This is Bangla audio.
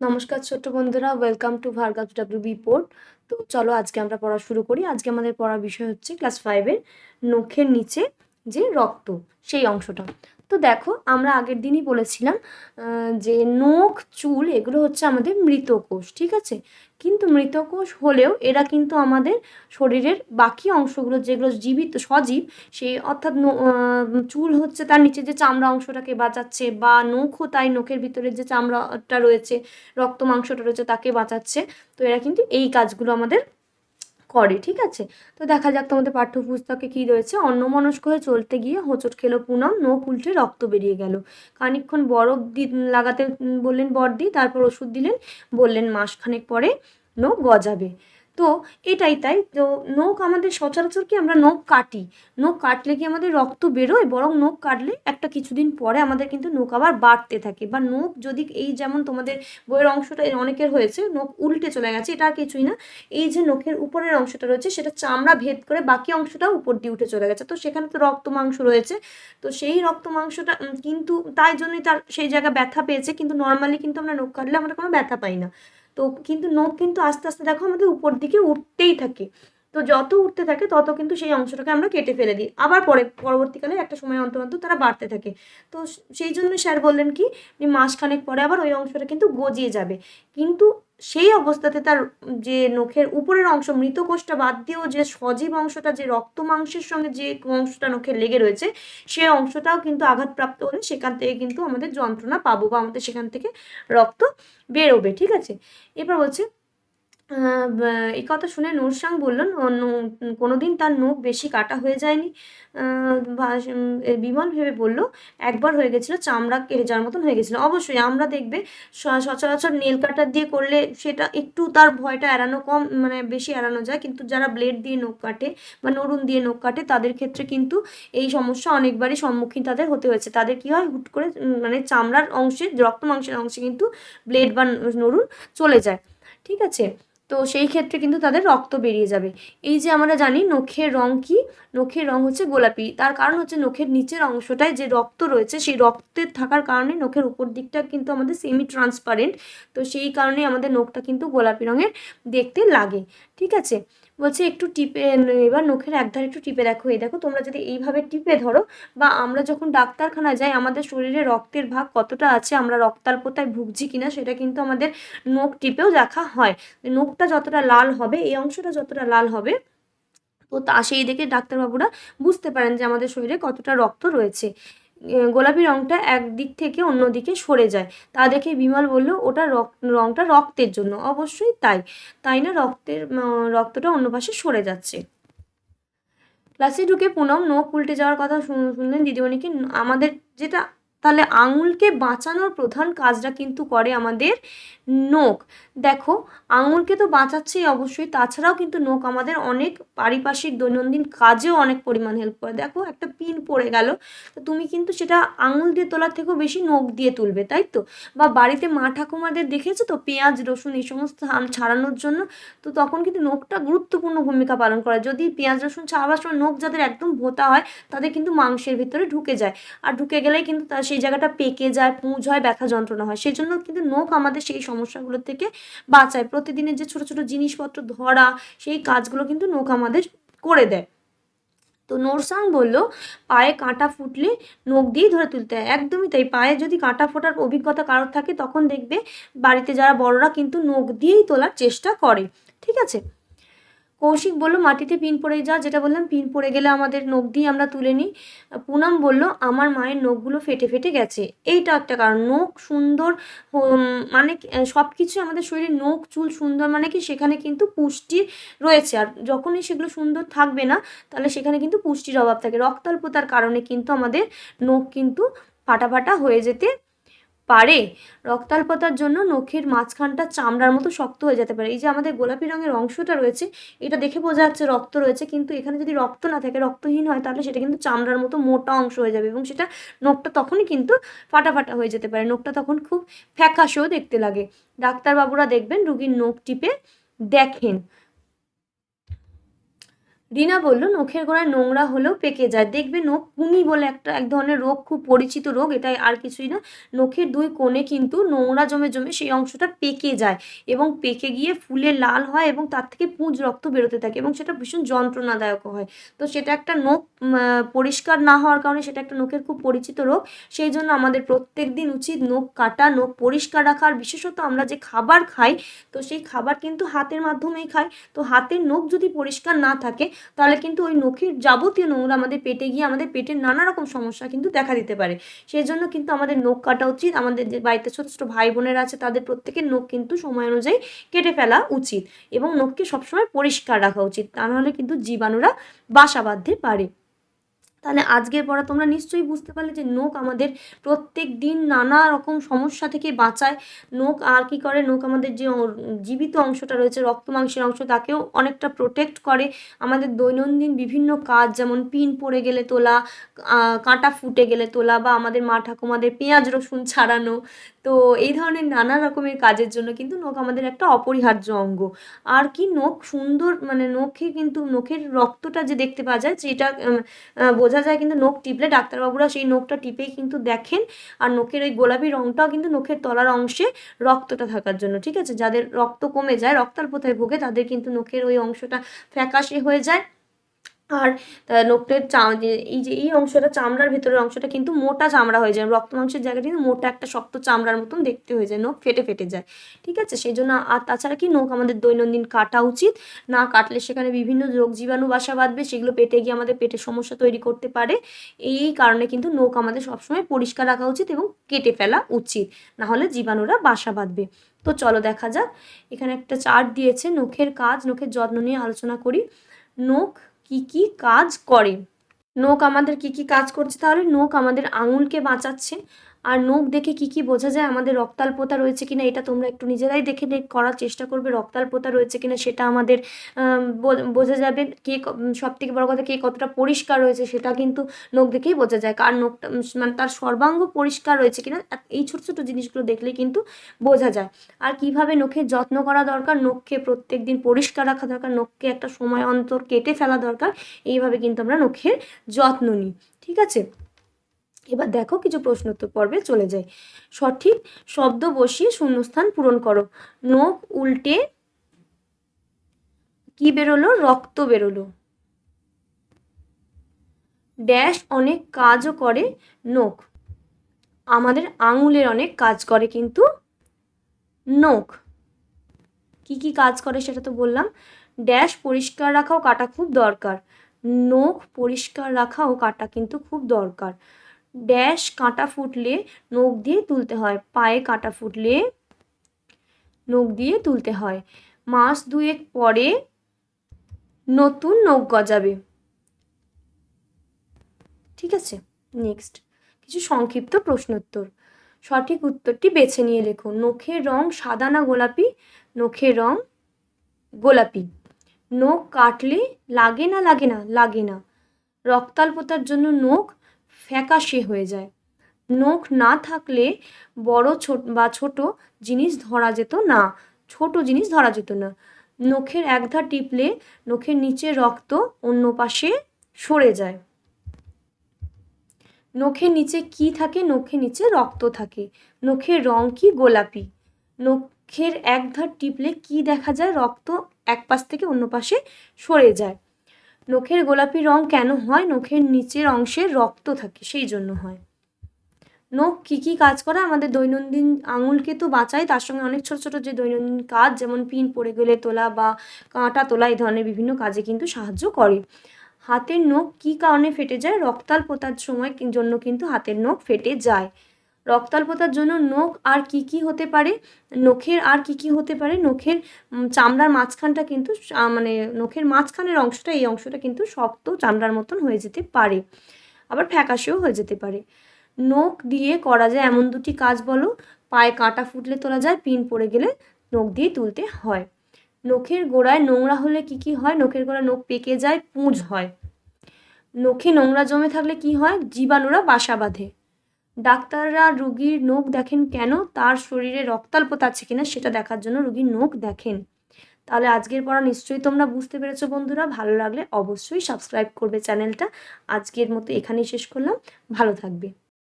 নমস্কার ছোট্ট বন্ধুরা, welcome to Vargas WB port. তো চলো আজকে আমরা পড়া শুরু করি। আজকে আমাদের পড়ার বিষয় হচ্ছে ক্লাস 5-এর নখের নিচে যে রক্ত, সেই অংশটা। তো দেখো, আমরা আগের দিনই বলেছিলাম যে নখ, চুল এগুলো হচ্ছে আমাদের মৃত কোষ, ঠিক আছে? কিন্তু মৃত কোষ হলেও এরা কিন্তু আমাদের শরীরের বাকি অংশগুলো যেগুলো জীবিত সজীব, সেই অর্থাৎ চুল হচ্ছে তার নিচে যে চামড়া অংশটাকে বাঁচাচ্ছে, বা নখও তাই নখের ভিতরে যে চামড়াটা রয়েছে, রক্ত মাংসটা রয়েছে তাকে বাঁচাচ্ছে। তো এরা কিন্তু এই কাজগুলো আমাদের করে, ঠিক আছে? তো দেখা যাক তোমাদের পাঠ্যপুস্তকে কি রয়েছে। অন্যমনস্ক হয়ে চলতে গিয়ে হোঁচট খেলো পুনম, নখ উল্টে রক্ত বেরিয়ে গেল। খানিকক্ষণ বরফ লাগাতে বললেন বড়দি, তারপর ওষুধ দিলেন, বললেন মাসখানেক পরে নখ গজাবে। তো এটাই তাই। তো নখ আমাদের সচরাচর কি আমরা নখ কাটি, নখ কাটলে কি আমাদের রক্ত বেরোয়? বরং নখ কাটলে একটা কিছুদিন পরে আমাদের কিন্তু নখ আবার বাড়তে থাকে। বা নখ যদি এই যেমন তোমাদের বইয়ের অংশটা অনেকের হয়েছে নখ উল্টে চলে গেছে, এটা আর কিছুই না। এই যে নখের উপরের অংশটা রয়েছে সেটা চামড়া ভেদ করে বাকি অংশটাও উপর দিয়ে উঠে চলে গেছে, তো সেখানে তো রক্ত মাংস রয়েছে। তো সেই রক্ত মাংসটা কিন্তু তাই জন্যই তার সেই জায়গায় ব্যথা পেয়েছে। কিন্তু নর্মালি কিন্তু আমরা নখ কাটলে আমরা কোনো ব্যথা পাই না। তো কিন্তু নখ কিন্তু আস্তে আস্তে দেখো আমাদের উপর দিকে উঠতেই থাকে। তো যত উঠতে থাকে তত কিন্তু সেই অংশটাকে আমরা কেটে ফেলে দিই, আবার পরবর্তীকালে একটা সময় অন্তর অন্তর তারা বাড়তে থাকে। তো সেই জন্য স্যার বললেন কি, মাসখানেক পরে আবার ওই অংশটা কিন্তু গজিয়ে যাবে। কিন্তু সেই অবস্থাতে তার যে নখের উপরের অংশ, মৃত কোষটা বাদ দিয়েও যে সজীব অংশটা, যে রক্ত মাংসের সঙ্গে যে অংশটা নখের লেগে রয়েছে, সেই অংশটাও কিন্তু আঘাতপ্রাপ্ত হলে সেখান থেকে কিন্তু আমাদের যন্ত্রণা পাবো, বা আমাদের সেখান থেকে রক্ত বেরোবে, ঠিক আছে? এবার বলছে এই কথা শুনে নূরসাং বলল, কোনোদিন তার নখ বেশি কাটা হয়ে যায়নি। বিমল ভেবে বলল, একবার হয়ে গেছিলো, চামড়া কেটে যাওয়ার মতন হয়ে গেছিলো। অবশ্যই আমরা দেখবে সচরাচর নেল কাটার দিয়ে করলে সেটা একটু তার ভয়টা এড়ানো কম, মানে বেশি এড়ানো যায়। কিন্তু যারা ব্লেড দিয়ে নখ কাটে বা নরুন দিয়ে নখ কাটে তাদের ক্ষেত্রে কিন্তু এই সমস্যা অনেকবারই সম্মুখীন তাদের হতে হয়েছে। তাদের কি হয়, হুট করে মানে চামড়ার অংশে, রক্ত মাংসের অংশে কিন্তু ব্লেড বা নরুন চলে যায়, ঠিক আছে? তো সেই ক্ষেত্রে কিন্তু তাদের রক্ত বেরিয়ে যাবে। এই যে আমরা জানি নখের রং কি, নখের রং হচ্ছে গোলাপি। তার কারণ হচ্ছে নখের নিচের অংশটায় যে রক্ত রয়েছে, সেই রক্তের থাকার কারণে নখের উপর দিকটা কিন্তু আমাদের সেমি ট্রান্সপারেন্ট। তো সেই কারণে আমাদের নখটা কিন্তু গোলাপি রঙের দেখতে লাগে, ঠিক আছে? বলছে একটু টিপে, এবার নখের একধারে একটু টিপে দেখো। এই দেখো, তোমরা যদি এইভাবে টিপে ধরো, বা আমরা যখন ডাক্তারখানায় যাই আমাদের শরীরে রক্তের ভাগ কতটা আছে, আমরা রক্তাল্পতায় ভুগছি কিনা, সেটা কিন্তু আমাদের নখ টিপেও দেখা হয়। নখটা যতটা লাল হবে, এই অংশটা যতটা লাল হবে, তো তা সেই দেখে ডাক্তারবাবুরা বুঝতে পারেন যে আমাদের শরীরে কতটা রক্ত রয়েছে। গোলাপি রঙটা একদিক থেকে অন্যদিকে সরে যায়, তা দেখে বিমল বলল, ওটা রঙটা রক্তের জন্য। অবশ্যই তাই, তাই না? রক্তটা অন্য পাশে সরে যাচ্ছে। ক্লাসে ঢুকে পুনম নখ উল্টে যাওয়ার কথা শুনলেন দিদিমণিকে। আমাদের যেটা, তাহলে আঙুলকে বাঁচানোর প্রধান কাজটা কিন্তু করে আমাদের নখ। দেখো, আঙুলকে তো বাঁচাচ্ছেই অবশ্যই, তাছাড়াও কিন্তু নখ আমাদের অনেক পারিপার্শ্বিক দৈনন্দিন কাজেও অনেক পরিমাণ হেল্প করে। দেখো, একটা পিন পড়ে গেল, তো তুমি কিন্তু সেটা আঙুল দিয়ে তোলার থেকেও বেশি নখ দিয়ে তুলবে, তাই তো? বা বাড়িতে মা ঠাকুমাদের দেখেছো তো, পেঁয়াজ রসুন এই সমস্ত ছাড়ানোর জন্য, তো তখন কিন্তু নখটা গুরুত্বপূর্ণ ভূমিকা পালন করে। যদি পেঁয়াজ রসুন ছাড়াবার সময় নখ যাদের একদম ভোঁতা হয়, তাদের কিন্তু মাংসের ভিতরে ঢুকে যায়, আর ঢুকে গেলেই কিন্তু তার সেই জায়গাটা পেকে যায়, পুঁজ হয়, ব্যথা যন্ত্রণা হয়। সেই জন্য কিন্তু নখ আমাদের সেই সমস্যাগুলো থেকে বাঁচায়। প্রতিদিনের যে ছোট ছোট জিনিসপত্র ধরা, সেই কাজগুলো কিন্তু নখ আমাদের করে দেয়। তো নোরসাং বলল, পায়ে কাঁটা ফুটলে নখ দিয়েই ধরে তুলতে হয়। একদমই তাই, পায়ে যদি কাঁটা ফোটার অভিজ্ঞতা কারোর থাকে, তখন দেখবে বাড়িতে যারা বড়রা কিন্তু নখ দিয়েই তোলার চেষ্টা করে, ঠিক আছে? কৌশিক বলল, মাটিতে পিন পড়ে যা, যেটা বললাম, পিন পড়ে গেলে আমাদের নখ দিয়ে আমরা তুলে নিই। পুনম বলল, আমার মায়ের নখগুলো ফেটে ফেটে গেছে। এইটা একটা কারণ। নখ সুন্দর মানে সব কিছু আমাদের শরীরে, নখ চুল সুন্দর মানে কি, সেখানে কিন্তু পুষ্টি রয়েছে। আর যখনই সেগুলো সুন্দর থাকবে না, তাহলে সেখানে কিন্তু পুষ্টির অভাব থাকে। রক্তাল্পতার কারণে কিন্তু আমাদের নখ কিন্তু ফাটা ফাটা হয়ে যেতে পারে। রক্তাল্পতার জন্য নখের মাঝখানটা চামড়ার মতো শক্ত হয়ে যেতে পারে। এই যে আমাদের গোলাপি রঙের অংশটা রয়েছে, এটা দেখে বোঝা যাচ্ছে রক্ত রয়েছে, কিন্তু এখানে যদি রক্ত না থাকে, রক্তহীন হয়, তাহলে সেটা কিন্তু চামড়ার মতো মোটা অংশ হয়ে যাবে, এবং সেটা নখটা তখনই কিন্তু ফাটা ফাটা হয়ে যেতে পারে। নখটা তখন খুব ফ্যাকাশেও দেখতে লাগে। ডাক্তারবাবুরা দেখবেন রুগীর নখ টিপে দেখেন। রিনা বলল, নখের গোড়ায় নোংরা হলেও পেকে যায়। দেখবে নখ কুনি বলে এক ধরনের রোগ, খুব পরিচিত রোগ, এটা আর কিছুই না। নখের দুই কোণে কিন্তু নোংরা জমে জমে সেই অংশটা পেকে যায় এবং পেকে গিয়ে ফুলে লাল হয় এবং তার থেকে পুঁজ রক্ত বেরোতে থাকে এবং সেটা ভীষণ যন্ত্রণাদায়ক হয়। তো সেটা একটা নখ পরিষ্কার না হওয়ার কারণে সেটা একটা নখের খুব পরিচিত রোগ। সেই জন্য আমাদের প্রত্যেক দিন উচিত নখ কাটা, নখ পরিষ্কার রাখা। আর বিশেষত আমরা যে খাবার খাই, তো সেই খাবার কিন্তু হাতের মাধ্যমেই খাই। তো হাতের নখ যদি পরিষ্কার না থাকে, তাহলে কিন্তু ওই নখের যাবতীয় নোংরা আমাদের পেটে গিয়ে আমাদের পেটের নানা রকম সমস্যা কিন্তু দেখা দিতে পারে। সেই জন্য কিন্তু আমাদের নখ কাটা উচিত। আমাদের যে বাড়িতে ছোটো ছোটো ভাই বোনেরা আছে, তাদের প্রত্যেকের নখ কিন্তু সময় অনুযায়ী কেটে ফেলা উচিত এবং নখকে সবসময় পরিষ্কার রাখা উচিত, তা নাহলে কিন্তু জীবাণুরা বাসা বাঁধতে পারে। তাহলে আজকের পড়া তোমরা নিশ্চয়ই বুঝতে পারলে যে নখ আমাদের প্রত্যেক দিন নানা রকম সমস্যা থেকে বাঁচায়। নখ আর কি করে, নখ আমাদের যে জীবিত অংশটা রয়েছে, রক্ত মাংসের অংশ, তাকেও অনেকটা প্রোটেক্ট করে। আমাদের দৈনন্দিন বিভিন্ন কাজ, যেমন পিন পড়ে গেলে তোলা, কাঁটা ফুটে গেলে তোলা, বা আমাদের মা ঠাকুমাদের পেঁয়াজ রসুন ছাড়ানো, তো এই ধরনের নানা রকমের কাজের জন্য কিন্তু নখ আমাদের একটা অপরিহার্য অঙ্গ। আর কি, নখ সুন্দর, মানে নখে কিন্তু নখের রক্তটা যে দেখতে পাওয়া যায়, যেটা বোঝা যায় কিন্তু নখ টিপলে। ডাক্তারবাবুরা সেই নখটা টিপেই কিন্তু দেখেন। আর নখের ওই গোলাপি রঙটাও কিন্তু নখের তলার অংশে রক্তটা থাকার জন্য, ঠিক আছে? যাদের রক্ত কমে যায়, রক্তাল্পতায় ভোগে, তাদের কিন্তু নখের ওই অংশটা ফ্যাকাশে হয়ে যায়। আর নখের এই যে এই অংশটা, চামড়ার ভেতরের অংশটা কিন্তু মোটা চামড়া হয়ে যায়, রক্ত মাংসের জায়গাটা কিন্তু মোটা একটা শক্ত চামড়ার মতন দেখতে হয়ে যায়, নখ ফেটে ফেটে যায়, ঠিক আছে? সেই জন্য। আর তাছাড়া কি, নখ আমাদের দৈনন্দিন কাটা উচিত। না কাটলে সেখানে বিভিন্ন রোগ জীবাণু বাসা বাঁধবে, সেগুলো পেটে গিয়ে আমাদের পেটের সমস্যা তৈরি করতে পারে। এই কারণে কিন্তু নখ আমাদের সবসময় পরিষ্কার রাখা উচিত এবং কেটে ফেলা উচিত, না হলে জীবাণুরা বাসা বাঁধবে। তো চলো দেখা যাক, এখানে একটা চার্ট দিয়েছে, নখের কাজ, নখের যত্ন নিয়ে আলোচনা করি। নখ কি কি কাজ করে? নখ আমাদের কি কি কাজ করছে? তাহলে নখ আমাদের আঙুলকে বাঁচাচ্ছে। আর নখ দেখে কি কি বোঝা যায়? আমাদের রক্তাল্পতা রয়েছে কিনা, এটা তোমরা একটু নিজেরাই দেখে করার চেষ্টা করবে। রক্তাল্পতা রয়েছে কিনা সেটা আমাদের বোঝা যাবে। কে সব থেকে বড় কথা, কে কতটা পরিষ্কার রয়েছে সেটা কিন্তু নখ দেখেই বোঝা যায়। কার নখটা মানে তার সর্বাঙ্গ পরিষ্কার রয়েছে কিনা, এই ছোটো ছোটো জিনিসগুলো দেখলেই কিন্তু বোঝা যায়। আর কিভাবে নখের যত্ন করা দরকার, নখকে প্রত্যেক দিন পরিষ্কার রাখা দরকার, নখকে একটা সময় অন্তর কেটে ফেলা দরকার। এইভাবে কিন্তু আমরা নখের যত্ন নিই, ঠিক আছে? এবার দেখো, কিছু প্রশ্নোত্তর পর্বে চলে যাই। সঠিক শব্দ বসিয়ে শূন্যস্থান পূরণ করো। নখ উল্টে কি বেরোলো? রক্ত বেরোলো। ড্যাশ অনেক কাজও করে নখ। আমাদের আঙুলের অনেক কাজ করে কিন্তু নখ। কি কি কাজ করে সেটা তো বললাম। ড্যাশ পরিষ্কার রাখা ও কাটা খুব দরকার। নখ পরিষ্কার রাখা ও কাটা কিন্তু খুব দরকার। ড্যাশ কাঁটা ফুটলে নখ দিয়ে তুলতে হয়। পায়ে কাঁটা ফুটলে নখ দিয়ে তুলতে হয়। মাস দুয়েক পরে নতুন নখ গজাবে, ঠিক আছে? নেক্সট কিছু সংক্ষিপ্ত প্রশ্নোত্তর। সঠিক উত্তরটি বেছে নিয়ে লেখো। নখের রং সাদা না গোলাপি? নখের রং গোলাপি। নখ কাটলে লাগে না? লাগে না? লাগে না। রক্তাল্পতার জন্য নখ ফ্যাকাশে হয়ে যায়। নখ না থাকলে বড় ছোট জিনিস ধরা যেত না। ছোট জিনিস ধরা যেত না। নখের একধার টিপলে নখের নিচে রক্ত অন্য পাশে সরে যায়। নখের নিচে কি থাকে? নখের নিচে রক্ত থাকে। নখের রং কি? গোলাপি। নখের একধার টিপলে কি দেখা যায়? রক্ত এক পাশ থেকে অন্য পাশে সরে যায়। নখের গোলাপি রং কেন হয়? নখের নিচের অংশে রক্ত থাকে, সেই জন্য হয়। নখ কী কী কাজ করে? আমাদের দৈনন্দিন আঙুলকে তো বাঁচায়, তার সঙ্গে অনেক ছোটো ছোটো যে দৈনন্দিন কাজ, যেমন পিন পড়ে গেলে তোলা বা কাঁটা তোলা, এই ধরনের বিভিন্ন কাজে কিন্তু সাহায্য করে। হাতের নখ কী কারণে ফেটে যায়? রক্তাল্পতার সময় জন্য কিন্তু হাতের নখ ফেটে যায়। রক্তাল্পতার জন্য নখ আর কি কি হতে পারে? নখের আর কি কি হতে পারে? নখের চামড়ার মাঝখানটা কিন্তু মানে নখের মাঝখানের অংশটা, এই অংশটা কিন্তু শক্ত চামড়ার মতন হয়ে যেতে পারে, আবার ফ্যাকাশেও হয়ে যেতে পারে। নখ দিয়ে করা যায় এমন দুটি কাজ বলো। পায়ে কাঁটা ফুটলে তোলা যায়, পিন পড়ে গেলে নখ দিয়ে তুলতে হয়। নখের গোড়ায় নোংরা হলে কি কি হয়? নখের গোড়ায় নখ পেকে যায়, পুঁজ হয়। নখে নোংরা জমে থাকলে কি হয়? জীবাণুরা বাসা বাঁধে। ডাক্তাররা রুগীর নখ দেখেন কেন? তার শরীরে রক্তাল্পতা আছে কিনা সেটা দেখার জন্য রুগীর নখ দেখেন। তাহলে আজকের পড়া নিশ্চয়ই তোমরা বুঝতে পেরেছো বন্ধুরা। ভালো লাগলে অবশ্যই সাবস্ক্রাইব করবে চ্যানেলটা। আজকের মতো এখানেই শেষ করলাম। ভালো থাকবে।